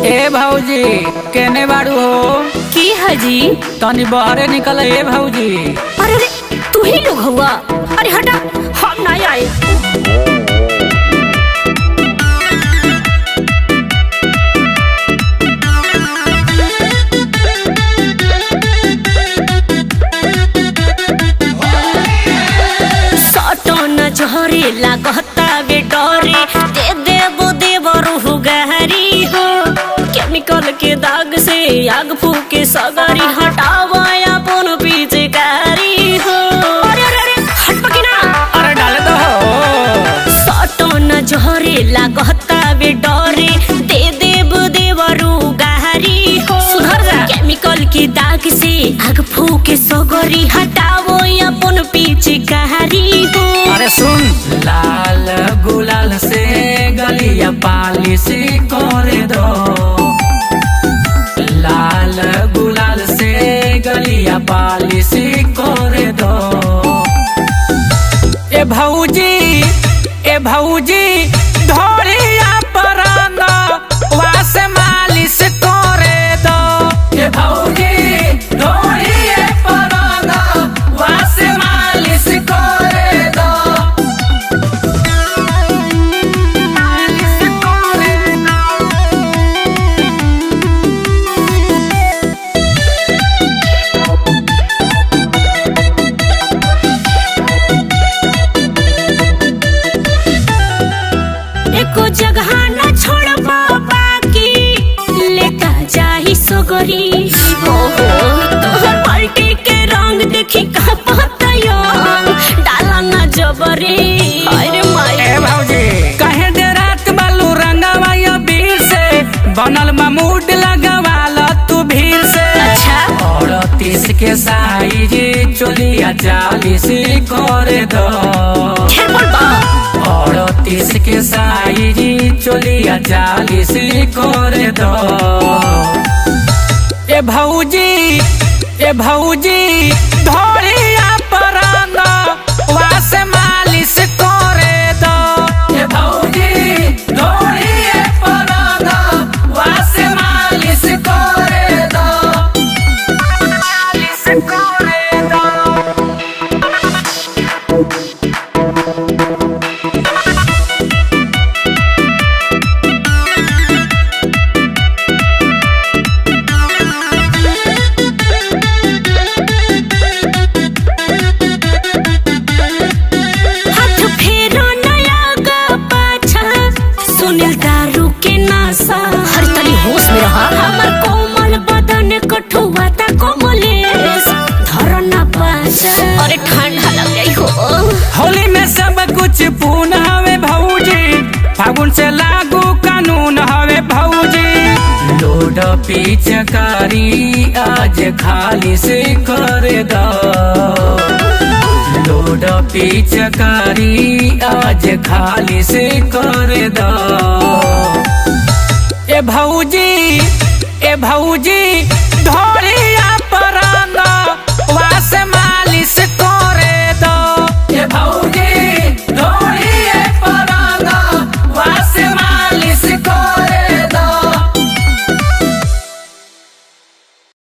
ए भौजी केने बाड़ू हो की हजी? तनी बहरे निकल ए भौजी। अरे अरे तू ही लोग हुआ? अरे हटा, हम नहीं आए। जहरे लागता वे डरे दे देबो देवरू गहरी हो। केमिकल के दाग से आग फूके सगरी हटावा अपन पीछे कारी हो। अरे अरे अरे हट पकिना, अरे डाल दो सटन जहरे लागता वे डरे दे देबो देवरू गहरी हो। सुधर जा, केमिकल के दाग से आग फूके सगरी हटावो अपन पीछे कारी हो। अरे सुन, लाल गुलाल से गलिया पालिश कर दो, लाल गुलाल से गलिया पालिश कर दो। ए भौजी ए भौजी धोरिया परांगा वास मालिश कर दो। ए भौजी धोरिया परांगा वास मालिश कर दो। एको जगह न छोड़बो बाकी लेता जाही सगरी हो। तोहर पलटी के रंग देखी का पतयो डाला न जबरी। अरे माई ए भौजी कहे दे रात बालू रंगवा या बीर से बनल मूड लगवाला तू भीड़ से। अच्छा 38 के साइज चोलिया 40 कर दो। खेल बोलबा 38 के साइज चोलिया 40 कर दो। ए भौजी धोरिया परांगा वास मालिश कर दो। ए भौजी धोरिया परांगा वास मालिश कर दो, मालिश कर दो। हाथ फेरो नया गा पाछा सुनील दारू के नासा। हर तनी होश में रहा, हमर कोमल बदन कठुआ ता कोमलेस धरना पाछा। अरे ठंडा लग गई हो। होली में सब कुछ पूर्ण हवे भौजी, फागुन से लागू कानून हवे भौजी। लोड पिचकारी आज खाली से कर दो, लोड पिचकारी आज खाली से कर दो। ए भौजी धोर